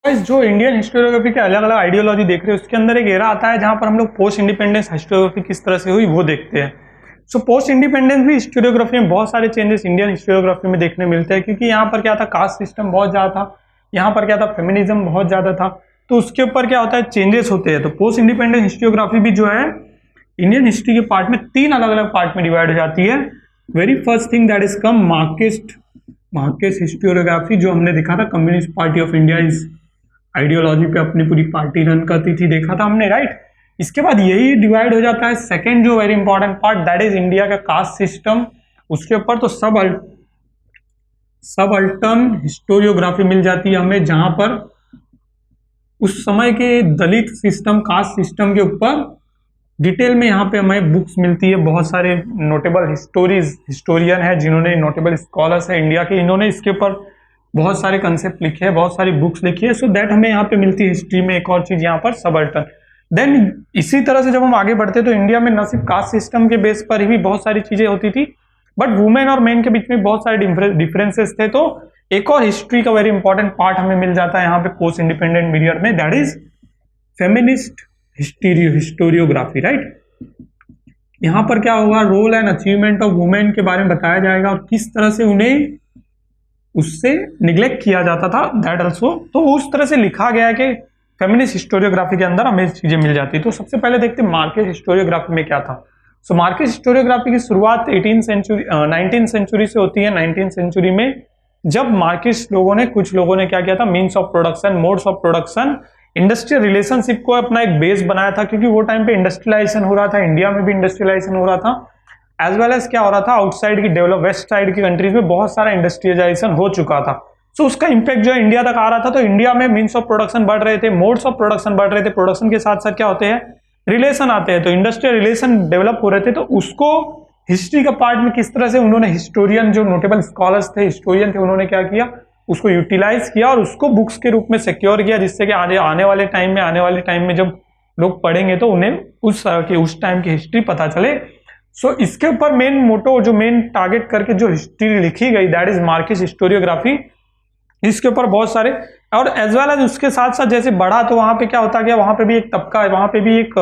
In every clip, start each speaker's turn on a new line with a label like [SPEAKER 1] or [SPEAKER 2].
[SPEAKER 1] Guys, जो Indian historiography के अलग अलग आइडियोलॉजी देख रहे हैं उसके अंदर एक एरा आता है जहां पर हम लोग पोस्ट इंडिपेंडेंस हिस्टोरियोग्राफी किस तरह से हुई वो देखते हैं। सो पोस्ट इंडिपेंडेंस भी हिस्टोरियोग्राफी में बहुत सारे चेंजेस इंडियन हिस्टोरियोग्राफी में देखने मिलते हैं, क्योंकि यहाँ पर क्या था, कास्ट सिस्टम बहुत ज्यादा था, यहाँ पर क्या था, फेमिनिज्म बहुत ज्यादा था। तो उसके ऊपर क्या होता है, चेंजेस होते हैं। तो पोस्ट इंडिपेंडेंस हिस्टोरियोग्राफी भी जो है इंडियन हिस्ट्री के पार्ट में तीन अलग अलग पार्ट में डिवाइड हो जाती है। Very first thing that is come Marxist historiography, जो हमने देखा था कम्युनिस्ट पार्टी ऑफ इंडिया इस आइडियोलॉजी पे अपनी पूरी पार्टी रन करती थी, देखा था हमने, राइट। इसके बाद यही डिवाइड हो जाता है सेकंड जो very important part, that is India का कास्ट सिस्टम। उसके ऊपर तो सब अल्टर्न हिस्टोरियोग्राफी मिल जाती है हमें, जहां पर उस समय के दलित सिस्टम, कास्ट सिस्टम के ऊपर डिटेल में यहाँ पे हमें बुक्स मिलती है। बहुत सारे नोटेबल हिस्टोरियन है, जिन्होंने नोटेबल स्कॉलर्स है इंडिया के, इन्होंने इसके ऊपर बहुत सारे कंसेप्ट लिखे हैं, बहुत सारी बुक्स लिखी है। सो दैट हमें यहाँ पे मिलती है हिस्ट्री में। एक और चीज यहाँ पर सबअल्टर्न। देन इसी तरह से जब हम आगे बढ़ते तो इंडिया में न सिर्फ कास्ट सिस्टम के बेस पर ही बहुत सारी चीजें होती थी, बट वुमेन और मेन के बीच में बहुत सारे डिफरेंसेस थे। तो एक और हिस्ट्री का वेरी इंपॉर्टेंट पार्ट हमें मिल जाता है यहाँ पे पोस्ट इंडिपेंडेंट पीरियड में, that is feminist historiography, right. यहाँ पर क्या होगा, role and achievement of women के बारे में बताया जाएगा और किस तरह से उन्हें उससे निग्लेक्ट किया जाता था, दैट ऑल्सो। तो उस तरह से लिखा गया है कि फेमिनिस्ट हिस्टोरियोग्राफी के अंदर हमें चीजें मिल जाती है। तो सबसे पहले देखते हैं मार्क्सिस्ट हिस्टोरियोग्राफी में क्या था। सो मार्क्सिस्ट हिस्टोरियोग्राफी की शुरुआत 19th सेंचुरी से होती है। 19th सेंचुरी में जब मार्क्सिस्ट लोगों ने, कुछ लोगों ने क्या किया था, means of production, modes of production, industrial relationship को अपना एक बेस बनाया था, क्योंकि वो टाइम पे इंडस्ट्रियलाइजेशन हो रहा था, इंडिया में भी इंडस्ट्रियलाइजेशन हो रहा था, एज वेल एज क्या हो रहा था, आउटसाइड की डेवलप वेस्ट साइड की कंट्रीज में बहुत सारा इंडस्ट्रियलाइजेशन हो चुका था। सो उसका इंपैक्ट जो है इंडिया तक आ रहा था। तो इंडिया में मीन्स ऑफ प्रोडक्शन बढ़ रहे थे, मोड्स ऑफ प्रोडक्शन बढ़ रहे थे, प्रोडक्शन के साथ साथ क्या होते हैं, रिलेशन आते हैं। तो इंडस्ट्रियल रिलेशन डेवलप हो रहे थे। तो उसको हिस्ट्री का पार्ट में किस तरह से उन्होंने हिस्टोरियन, जो नोटेबल स्कॉलर्स थे, हिस्टोरियन थे, उन्होंने क्या किया, उसको यूटिलाइज किया और उसको बुक्स के रूप में सिक्योर किया, जिससे कि आने वाले टाइम में जब लोग पढ़ेंगे तो उन्हें उस टाइम की हिस्ट्री पता चले। सो इसके ऊपर मेन मोटो, जो मेन टारगेट करके जो हिस्ट्री लिखी गई, दैट इज मार्क्सिस्ट हिस्टोरियोग्राफी। इसके ऊपर बहुत सारे, और एज वेल एज उसके साथ साथ जैसे बढ़ा तो वहां पे क्या होता गया, वहां पे भी एक तबका, वहां पे भी एक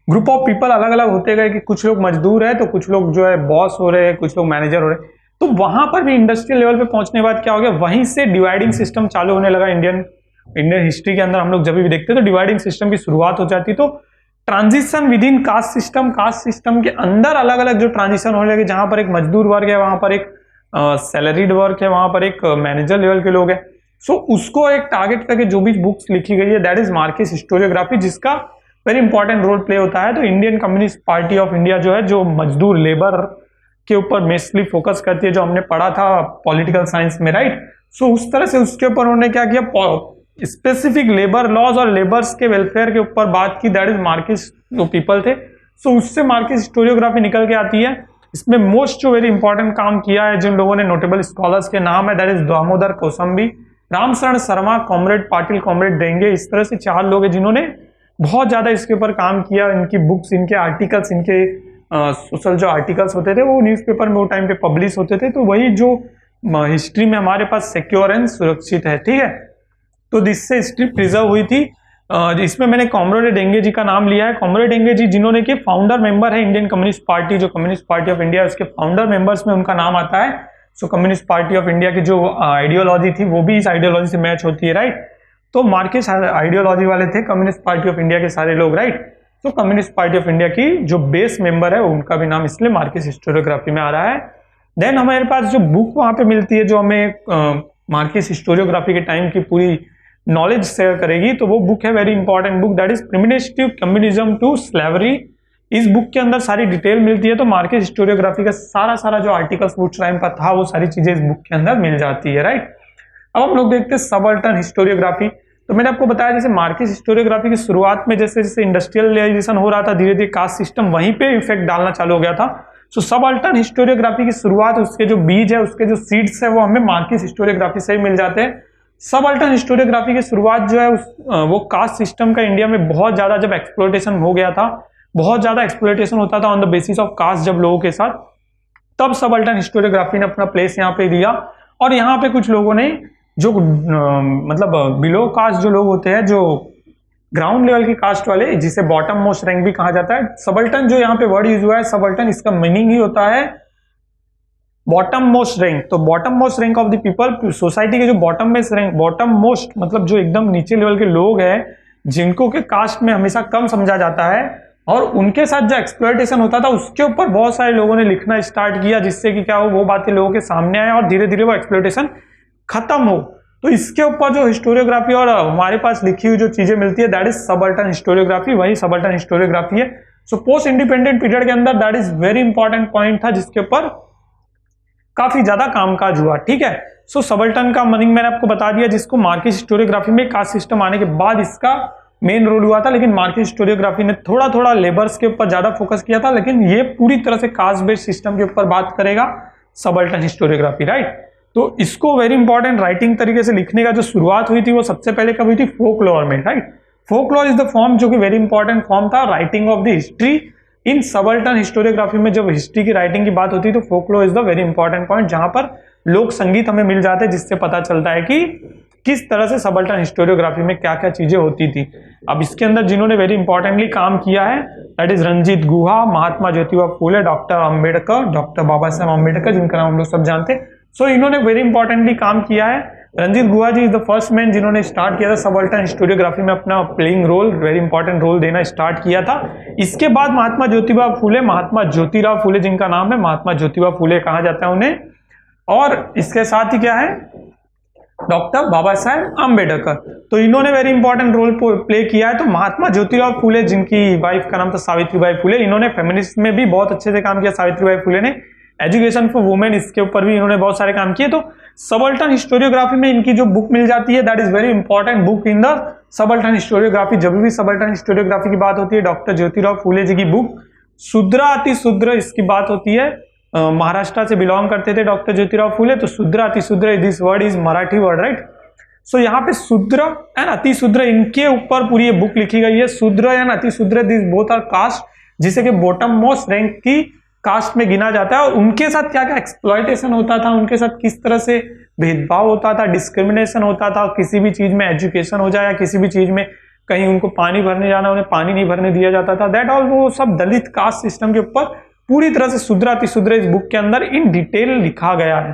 [SPEAKER 1] ग्रुप ऑफ पीपल अलग अलग होते गए, कि कुछ लोग मजदूर है तो कुछ लोग जो है बॉस हो रहे हैं, कुछ लोग मैनेजर हो रहे हैं। तो वहां पर भी इंडस्ट्रियल लेवल पे पहुंचने के बाद क्या हो गया, वहीं से डिवाइडिंग सिस्टम चालू होने लगा। इंडियन हिस्ट्री के अंदर हम लोग जब भी देखते हैं तो डिवाइडिंग सिस्टम की शुरुआत हो जाती। तो transition with in cast system के अंदर अलग अलग जो ट्रांजिशन होने लगे, जहां पर एक मजदूर वर्ग है, वहां पर एक सैलरीड वर्ग है, वहां पर एक मैनेजर लेवल के लोग हैं। सो उसको एक टारगेट करके जो भी बुक्स लिखी गई है, दैट इज मार्क्सिस्ट हिस्टोरियोग्राफी, जिसका वेरी इंपॉर्टेंट रोल प्ले होता है। तो Indian communist party of India जो है, जो मजदूर लेबर के ऊपर मेनली फोकस करती है, जो हमने पढ़ा था पॉलिटिकल साइंस में, राइट। सो उस तरह से उसके ऊपर उन्होंने क्या किया, स्पेसिफिक लेबर लॉज और लेबर्स के वेलफेयर के ऊपर बात की, दैट इज मार्क्सिस्ट जो पीपल थे। सो उससे मार्क्सिस्ट हिस्टोरियोग्राफी निकल के आती है। इसमें मोस्ट जो वेरी इंपॉर्टेंट काम किया है, जिन लोगों ने नोटेबल स्कॉलर्स के नाम है, that is Damodar Kosambi, Ramsharan Sharma, comrade Patil, comrade Dange. इस तरह से चार लोग हैं जिन्होंने बहुत ज्यादा इसके ऊपर काम किया। इनकी बुक्स, इनके आर्टिकल्स, इनके सोशल जो आर्टिकल्स होते थे वो न्यूज़पेपर में वो टाइम पे पब्लिश होते थे। तो वही जो हिस्ट्री में हमारे पास सिक्योर एंड सुरक्षित है, ठीक है। तो जिससे हिस्ट्री प्रिजर्व हुई थी। इसमें मैंने कॉमरेड डेंगे जी का नाम लिया है। कॉमरेड डेंगे जी, जिन्होंने कि फाउंडर मेंबर है इंडियन कम्युनिस्ट पार्टी, जो कम्युनिस्ट पार्टी ऑफ इंडिया, उसके फाउंडर मेंबर्स में उनका नाम आता है। सो कम्युनिस्ट पार्टी ऑफ इंडिया की जो आइडियोलॉजी थी वो भी इस आइडियोलॉजी से मैच होती है, राइट। तो मार्क्सिस्ट आइडियोलॉजी वाले थे कम्युनिस्ट पार्टी ऑफ इंडिया के सारे लोग, राइट। तो कम्युनिस्ट पार्टी ऑफ इंडिया की जो बेस मेंबर है उनका भी नाम इसलिए मार्क्सिस्ट हिस्टोरियोग्राफी में आ रहा है। देन हमारे पास जो बुक वहां पे मिलती है, जो हमें मार्क्सिस्ट हिस्टोरियोग्राफी के टाइम की पूरी नॉलेज शेयर करेगी, तो वो बुक है very important book, that is primitive communism to slavery. इस बुक के अंदर सारी डिटेल मिलती है। तो मार्क्सिस्ट हिस्टोरियोग्राफी का सारा जो आर्टिकल्स उस टाइम पर था, वो सारी चीजें इस बुक के अंदर मिल जाती है, राइट। अब हम लोग देखते हैं सबअल्टर्न हिस्टोरियोग्राफी। तो मैंने आपको बताया जैसे मार्क्सिस्ट हिस्टोरियोग्राफी की शुरुआत में जैसे जैसे इंडस्ट्रियलाइजेशन हो रहा था, धीरे धीरे कास्ट सिस्टम वहीं पे इफेक्ट डालना चालू हो गया था। सो सबअल्टर्न हिस्टोरियोग्राफी की शुरुआत, उसके जो बीज है, उसके जो सीड्स है, वो हमें मार्क्सिस्ट हिस्टोरियोग्राफी से ही मिल जाते हैं। सबअल्टर्न हिस्टोरियोग्राफी की शुरुआत जो है वो कास्ट सिस्टम का इंडिया में बहुत ज्यादा जब एक्सप्लोइटेशन हो गया था, बहुत ज्यादा एक्सप्लोइटेशन होता था on the basis of caste जब लोगों के साथ, तब सबअल्टर्न हिस्टोरियोग्राफी ने अपना प्लेस यहाँ पे दिया। और यहाँ पे कुछ लोगों ने जो मतलब बिलो कास्ट जो लोग होते हैं, जो ग्राउंड लेवल की कास्ट वाले, जिसे बॉटम मोस्ट रैंक भी कहा जाता है। सबल्टन जो यहाँ पे वर्ड यूज हुआ है सबल्टन, इसका मीनिंग ही होता है बॉटम मोस्ट रैंक। तो bottom most rank of the people, society के जो बॉटम में रैंक, बॉटम मोस्ट मतलब जो एकदम नीचे लेवल के लोग हैं, जिनको के कास्ट में हमेशा कम समझा जाता है, और उनके साथ जो एक्सप्लॉयटेशन होता था उसके ऊपर बहुत सारे लोगों ने लिखना स्टार्ट किया, जिससे कि क्या हो, वो बातें लोगों के सामने आए और धीरे धीरे वो एक्सप्लॉयटेशन खत्म हो। तो इसके ऊपर जो हिस्टोरियोग्राफी और हमारे पास लिखी हुई जो चीजें मिलती है, दैट इज सबल्टन हिस्टोरियोग्राफी, वही सबल्टन हिस्टोरियोग्राफी है। सो पोस्ट इंडिपेंडेंट पीरियड के अंदर that is very important point था, जिसके ऊपर काफी ज्यादा कामकाज हुआ। ठीक है, सो सबल्टन का मीनिंग मैंने आपको बता दिया, जिसको मार्किस हिस्टोरियोग्राफी में कास्ट सिस्टम आने के बाद इसका मेन रोल हुआ था, लेकिन मार्किस हिस्टोरियोग्राफी ने थोड़ा थोड़ा लेबर्स के ऊपर ज्यादा फोकस किया था, लेकिन ये पूरी तरह से कास्ट बेस्ड सिस्टम के ऊपर बात करेगा सबल्टन हिस्टोरियोग्राफी, राइट। तो इसको वेरी इंपॉर्टेंट राइटिंग तरीके से लिखने का जो शुरुआत हुई थी वो सबसे पहले कब हुई थी, फोकलोर में, right. Folklore is the form जो कि वेरी इंपॉर्टेंट फॉर्म था writing of the history in subaltern historiography में। जब हिस्ट्री की राइटिंग की बात होती है तो folklore is the very important point, जहां पर लोक संगीत हमें मिल जाते हैं, जिससे पता चलता है कि किस तरह से सबल्टन हिस्टोरियोग्राफी में क्या क्या चीजें होती थी। अब इसके अंदर जिन्होंने वेरी इंपॉर्टेंटली काम किया है that is Ranjit Guha, Mahatma Jyotiba Phule, doctor Ambedkar, doctor Baba Saheb Ambedkar, जिनका नाम हम लोग सब जानते हैं। सो इन्होंने वेरी इंपॉर्टेंटली काम किया है। Ranjit Guha ji is the first man जिन्होंने स्टार्ट किया था सबल्टन हिस्टोरियोग्राफी में अपना playing role, very important role देना स्टार्ट किया था। इसके बाद महात्मा ज्योतिबा फूले, महात्मा ज्योतिराव फूले जिनका नाम है, महात्मा ज्योतिबा फूले कहा जाता है उन्हें, और इसके साथ ही क्या है, डॉक्टर बाबा साहेब अम्बेडकर। तो इन्होंने वेरी इंपॉर्टेंट रोल प्ले किया है। तो महात्मा ज्योतिराव फूले, जिनकी वाइफ का नाम था सावित्रीबाई फूले, इन्होंने फेमिनिस्ट में भी बहुत अच्छे से काम किया। सावित्रीबाई फूले ने एजुकेशन फॉर वुमेन, इसके ऊपर भी इन्होंने बहुत सारे काम किए। तो सबल्टन हिस्टोरियोग्राफी में इनकी जो बुक मिल जाती है that is very important book in the subaltern historiography. जब भी सबल्टन हिस्टोरियोग्राफी की बात होती है, डॉक्टर ज्योतिराव फूले जी की बुक शूद्र अतिशूद्र, इसकी बात होती है। महाराष्ट्र से बिलोंग करते थे डॉक्टर ज्योतिराव फूले। तो Shudra Atishudra, this word is Marathi word, right. So यहाँ पे शूद्र एंड अतिशूद्र, इनके ऊपर पूरी ये बुक लिखी गई है। Shudra and Atishudra, this both are caste, जिसे कि बॉटम मोस्ट रैंक की कास्ट में गिना जाता है, और उनके साथ क्या क्या एक्सप्लॉयटेशन होता था, उनके साथ किस तरह से भेदभाव होता था, डिस्क्रिमिनेशन होता था, किसी भी चीज में एजुकेशन हो जाए या किसी भी चीज में कहीं उनको पानी भरने जाना, उन्हें पानी नहीं भरने दिया जाता था, दैट ऑल, वो सब दलित कास्ट सिस्टम के ऊपर पूरी तरह से शूद्र अतिशूद्र इस बुक के अंदर इन डिटेल लिखा गया है।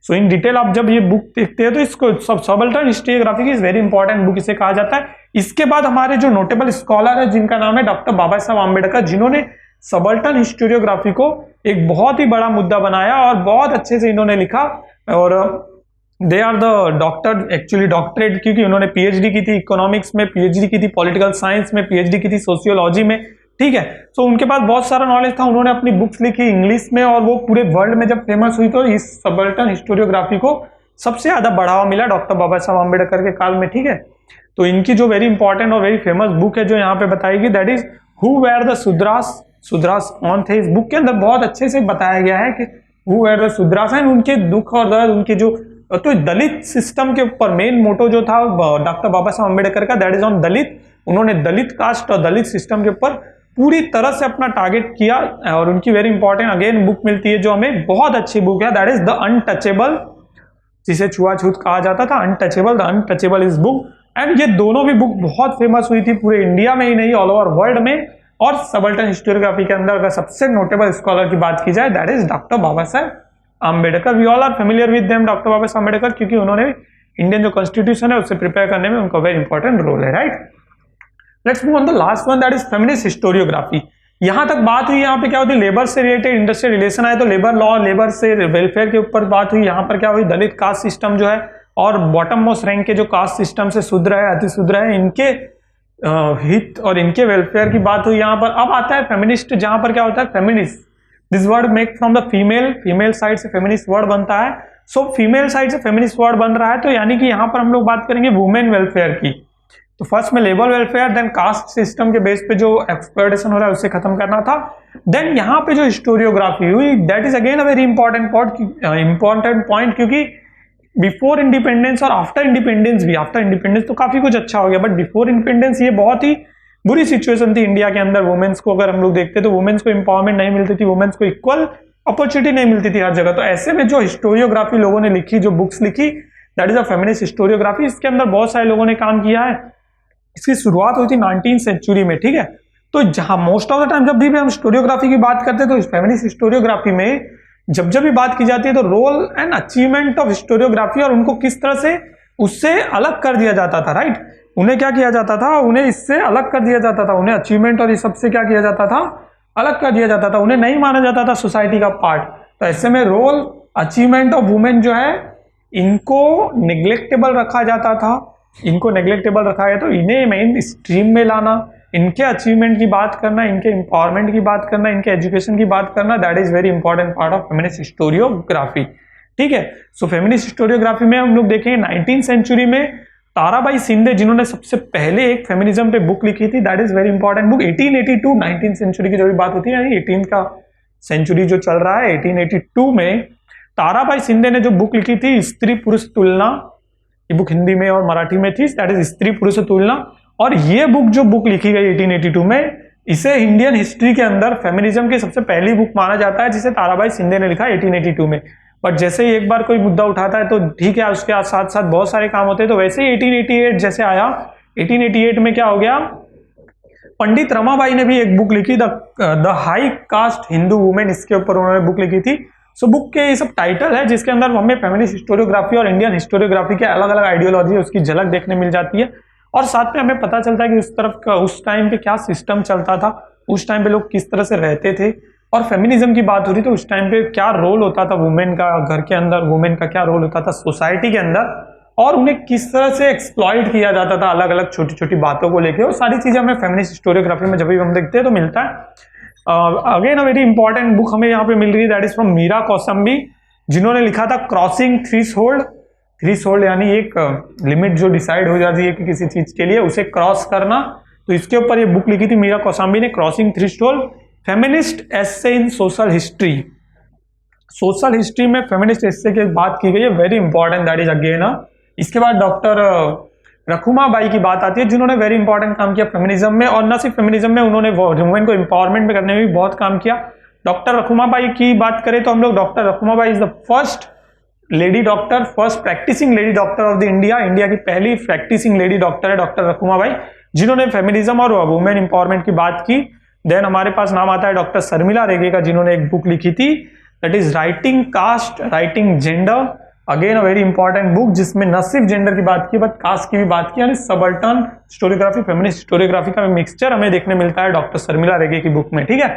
[SPEAKER 1] सो इन डिटेल आप जब ये बुक देखते हैं तो इसको सबल्टन हिस्टोरियोग्राफी की वेरी इंपॉर्टेंट बुक इसे कहा जाता है। इसके बाद हमारे जो नोटेबल स्कॉलर है जिनका नाम है डॉक्टर बाबा साहब अम्बेडकर, जिन्होंने सबल्टन हिस्टोरियोग्राफी को एक बहुत ही बड़ा मुद्दा बनाया और बहुत अच्छे से इन्होंने लिखा। और they are the doctor, actually doctorate, क्योंकि उन्होंने पीएचडी की थी इकोनॉमिक्स में, पीएचडी की थी पॉलिटिकल साइंस में, पीएचडी की थी सोशियोलॉजी में, ठीक है। सो उनके पास बहुत सारा नॉलेज था, उन्होंने अपनी बुक्स लिखी इंग्लिश में, और वो पूरे वर्ल्ड में जब फेमस हुई तो इस सबल्टन हिस्टोरियोग्राफी को सबसे ज्यादा बढ़ावा मिला डॉक्टर बाबा साहब अम्बेडकर के काल में, ठीक है। तो इनकी जो वेरी इंपॉर्टेंट और वेरी फेमस बुक है जो यहाँ पे बताएगी, that is who were the Shudras, Shudras कौन थे। इस बुक के अंदर बहुत अच्छे से बताया गया है कि who were the Shudras and उनके दुख और दर्द, उनके जो, तो दलित सिस्टम के ऊपर मेन मोटो जो था डॉक्टर बाबा साहब अम्बेडकर का, दैट इज ऑन दलित। उन्होंने दलित कास्ट और दलित सिस्टम के ऊपर पूरी तरह से अपना टारगेट किया। और उनकी वेरी इंपॉर्टेंट अगेन बुक मिलती है जो हमें बहुत अच्छी बुक है, दैट इज द अनटचेबल, जिसे छुआछूत कहा जाता था, untouchable, the untouchable is book. And ये दोनों भी बुक बहुत फेमस हुई थी पूरे इंडिया में ही नहीं, ऑल ओवर वर्ल्ड में। और सबल्टन हिस्टोरियोग्राफी के अंदर अगर सबसे नोटेबल स्कॉलर की बात की जाए that is doctor Baba Saheb Ambedkar. We all are familiar with them, doctor Baba Saheb Ambedkar, क्योंकि उन्होंने इंडियन जो कॉन्स्टिट्यूशन है उससे प्रिपेयर करने में उनका वेरी इंपॉर्टेंट रोल है, right. Let's move on the last one, that is feminist historiography. यहां तक बात हुई, यहाँ पे क्या होती है, लेबर से रिलेटेड इंडस्ट्रियल रिलेशन आए तो लेबर लॉ, लेबर से वेलफेयर के ऊपर बात हुई। यहाँ पर क्या हुई, दलित कास्ट सिस्टम जो है और बॉटम मोस्ट रैंक के जो कास्ट सिस्टम से शूद्र है, अतिशूद्र है, इनके हित और इनके वेलफेयर की बात हुई यहाँ पर। अब आता है फेमिनिस्ट, जहां पर क्या होता है, feminist, this word make from the female, female side से फेमिनिस्ट वर्ड बनता है। सो फीमेल साइड से फेमिनिस्ट वर्ड बन रहा है, तो यानी कि यहाँ पर हम लोग बात करेंगे वुमेन वेलफेयर की। तो फर्स्ट में labour welfare, then caste system के बेस पे जो एक्सप्लॉयटेशन हो रहा है उसे खत्म करना था। देन यहाँ पे जो हिस्टोरियोग्राफी हुई, that is again a very important point, क्योंकि बिफोर इंडिपेंडेंस और आफ्टर इंडिपेंडेंस भी, आफ्टर इंडिपेंडेंस तो काफी कुछ अच्छा हो गया, बट बिफोर इंडिपेंडेंस ये बहुत ही बुरी सिचुएशन थी इंडिया के अंदर। वुमेन्स को अगर हम लोग देखते तो वुमेन्स को इंपावरमेंट नहीं मिलती थी, वुमेन्स को इक्वल अपॉर्चुनिटी नहीं मिलती थी हर जगह। तो ऐसे में जो हिस्टोरियोग्राफी लोगों ने लिखी, जो बुक्स लिखी, that is a feminist historiography. इसके अंदर बहुत सारे लोगों ने काम किया है। इसकी शुरुआत हुई थी 19वीं सेंचुरी में, ठीक है। तो जहां मोस्ट ऑफ द टाइम जब भी हम हिस्टोरियोग्राफी की बात करते हैं तो फेमिनिस्ट हिस्टोरियोग्राफी में जब जब भी बात की जाती है तो role and achievement of historiography और उनको किस तरह से उससे अलग कर दिया जाता था, राइट। उन्हें क्या किया जाता था, उन्हें इससे अलग कर दिया जाता था, उन्हें अचीवमेंट और इस सबसे क्या किया जाता था, अलग कर दिया जाता था, उन्हें नहीं माना जाता था सोसाइटी का पार्ट। तो ऐसे में रोल अचीवमेंट ऑफ वुमेन जो है इनको नेग्लेक्टेबल रखा जाता था, इनको नेग्लेक्टेबल रखा गया। तो इन्हें मेन स्ट्रीम में लाना, इनके अचीवमेंट की बात करना, इनके एम्पावरमेंट की बात करना, इनके एजुकेशन की बात करना, that is very important part of feminist historiography, ठीक है। सो फेमिनिस्ट हिस्टोरियोग्राफी में हम लोग देखेंगे 19वीं सेंचुरी में ताराबाई शिंदे जिन्होंने सबसे पहले एक फेमिनिज्म पे बुक लिखी थी, that is very important book. 1882 19वीं सेंचुरी की जो भी बात होती है, 18 का सेंचुरी जो चल रहा है, 1882 में ताराबाई शिंदे ने जो बुक लिखी थी स्त्री पुरुष तुलना, ये बुक हिंदी में और मराठी में थी, दैट इज स्त्री पुरुष तुलना। और ये बुक जो बुक लिखी गई 1882 में, इसे इंडियन हिस्ट्री के अंदर फेमिनिज्म की सबसे पहली बुक माना जाता है, जिसे ताराबाई शिंदे ने लिखा 1882 में। बट जैसे ही एक बार कोई मुद्दा उठाता है तो ठीक है, उसके साथ साथ बहुत सारे काम होते हैं। तो वैसे ही 1888 जैसे आया, 1888 में क्या हो गया, पंडित रमाबाई ने भी एक बुक लिखी, the high cast Hindu women, इसके ऊपर उन्होंने बुक लिखी थी। सो बुक के ये सब टाइटल है जिसके अंदर हमें फेमिनिस्ट हिस्टोरियोग्राफी और इंडियन हिस्टोरियोग्राफी के अलग अलग आइडियोलॉजी उसकी झलक देखने मिल जाती है। और साथ में हमें पता चलता है कि उस तरफ का उस टाइम पे क्या सिस्टम चलता था, उस टाइम पे लोग किस तरह से रहते थे, और फेमिनिज्म की बात हो रही तो उस टाइम पे क्या रोल होता था वुमेन का घर के अंदर, वुमेन का क्या रोल होता था सोसाइटी के अंदर, और उन्हें किस तरह से एक्सप्लॉइट किया जाता था अलग अलग छोटी छोटी बातों को लेके। और सारी चीजें हमें फेमिनिस्ट हिस्टोरियोग्राफी में जब भी हम देखते हैं तो मिलता है। Again a very important book हमें यहाँ पे मिल रही है, that is from Meera Kosambi, जिन्होंने लिखा था क्रॉसिंग थ्रेशोल्ड। थ्रेशोल्ड यानी एक लिमिट जो डिसाइड हो जाती है कि किसी चीज के लिए उसे क्रॉस करना। तो इसके ऊपर ये बुक लिखी थी मीरा कौसम्बी ने, क्रॉसिंग थ्रेशोल्ड, फेमिनिस्ट एस्से इन सोशल हिस्ट्री। सोशल हिस्ट्री में फेमिनिस्ट एस्से की बात की गई है, very important, that is again. इसके बाद डॉक्टर रखुमाबाई की बात आती है, जिन्होंने वेरी इंपॉर्टेंट काम किया फेमिनिज्म में, और न सिर्फ फेमिनिज्म में, उन्होंने वुमेन को एम्पावरमेंट में करने में भी बहुत काम किया। डॉक्टर रखुमाबाई की बात करें तो हम लोग, doctor Rakhmabai is the first lady doctor, first practising lady doctor of the India. India की पहली प्रैक्टिसिंग लेडी डॉक्टर है डॉक्टर रखुमाबाई, जिन्होंने फेमिनिज्म और वुमेन एम्पावरमेंट की बात की। देन हमारे पास नाम आता है डॉक्टर शर्मिला रेगे का, जिन्होंने एक बुक लिखी थी, that is writing caste, writing gender, again a very important book, जिसमें न सिर्फ जेंडर की बात की बट कास्ट की भी बात की, यानी सबल्टन हिस्टोरियोग्राफी, फेमिनिस्ट हिस्टोरियोग्राफी का मिक्सचर हमें देखने मिलता है डॉक्टर शर्मिला रेगे की बुक में, ठीक है।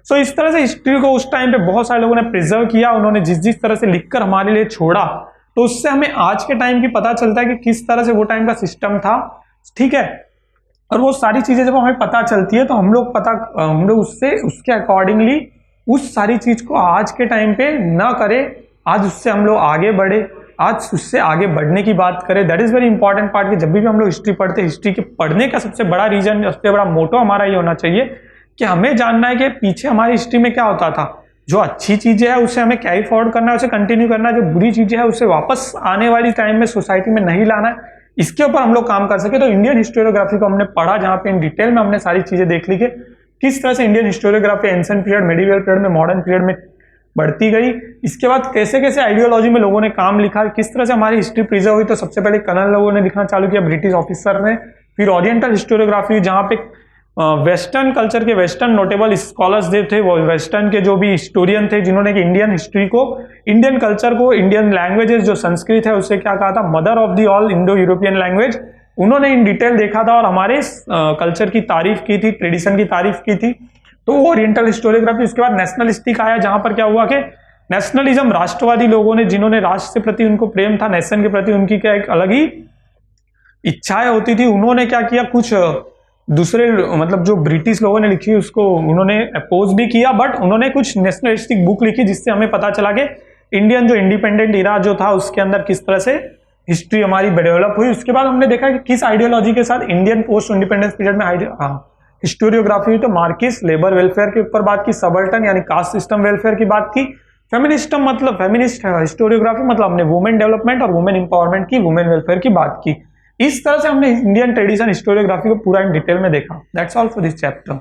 [SPEAKER 1] सो इस तरह से हिस्ट्री को उस टाइम पे बहुत सारे लोगों ने प्रिजर्व किया, उन्होंने जिस जिस तरह से लिखकर हमारे लिए छोड़ा, तो उससे हमें आज के टाइम की पता चलता है कि किस तरह से वो टाइम का सिस्टम था, ठीक है। और वो सारी चीजें जब हमें पता चलती है तो हम लोग उससे उसके अकॉर्डिंगली उस सारी चीज को आज के टाइम पे ना करें, आज उससे हम लोग आगे बढ़े, आज उससे आगे बढ़ने की बात करें। That is very important part कि जब भी हम लोग हिस्ट्री पढ़ते हैं, हिस्ट्री के पढ़ने का सबसे बड़ा रीजन, सबसे बड़ा मोटो हमारा ये होना चाहिए कि हमें जानना है कि पीछे हमारी हिस्ट्री में क्या होता था। जो अच्छी चीजें है उसे हमें कैरी फॉरवर्ड करना है, उसे कंटिन्यू करना है, जो बुरी चीजें है उसे वापस आने वाली टाइम में सोसाइटी में नहीं लाना है, इसके ऊपर हम लोग काम कर सके। तो इंडियन हिस्टोरियोग्राफी को हमने पढ़ा, जहां पे इन डिटेल में हमने सारी चीजें देख ली कि किस तरह से Indian historiography ancient period, medieval period में, मॉडर्न पीरियड में बढ़ती गई। इसके बाद कैसे कैसे आइडियोलॉजी में लोगों ने काम लिखा, किस तरह से हमारी हिस्ट्री प्रिजर्व हुई। तो सबसे पहले कनल लोगों ने लिखना चालू किया, ब्रिटिश ऑफिसर ने, फिर ओरिएंटल हिस्टोरियोग्राफी, जहां पे वेस्टर्न कल्चर के वेस्टर्न नोटेबल स्कॉलर्स जो थे, वो वेस्टर्न के जो भी हिस्टोरियन थे, जिन्होंने कि इंडियन हिस्ट्री को, इंडियन कल्चर को, इंडियन लैंग्वेजेस जो संस्कृत है उसे क्या कहा था, mother of the all Indo European language. उन्होंने इन डिटेल देखा था और हमारे कल्चर की तारीफ की थी, ट्रेडिशन की तारीफ की थी। तो ओरिएंटल हिस्टोरियोग्राफी। उसके बाद नेशनलिस्टिक आया, जहां पर क्या हुआ कि नेशनलिज्म, राष्ट्रवादी लोगों ने, जिन्होंने राष्ट्र के प्रति उनको प्रेम था, नेशन के प्रति उनकी क्या एक अलग ही इच्छाएं होती थी, उन्होंने क्या किया, कुछ दूसरे मतलब जो ब्रिटिश लोगों ने लिखी उसको उन्होंने अपोज भी किया, बट उन्होंने कुछ नेशनलिस्टिक बुक लिखी, जिससे हमें पता चला कि इंडियन जो इंडिपेंडेंट इरा जो था उसके अंदर किस तरह से हिस्ट्री हमारी डेवलप हुई। उसके बाद हमने देखा कि किस आइडियोलॉजी के साथ इंडियन पोस्ट इंडिपेंडेंस पीरियड में हिस्टोरियोग्राफी हुई। तो मार्किस लेबर वेलफेयर के ऊपर बात की, सबल्टन यानी कास्ट सिस्टम वेलफेयर की बात की, फेमिनिस्टम मतलब फेमिनिस्ट हिस्टोरियोग्राफी मतलब हमने वुमेन डेवलपमेंट और वुमेन इंपावरमेंट की, वुमेन वेलफेयर की बात की। इस तरह से हमने इंडियन ट्रेडिशन हिस्टोरियोग्राफी को पूरा इन डिटेल में देखा। That's all for this chapter.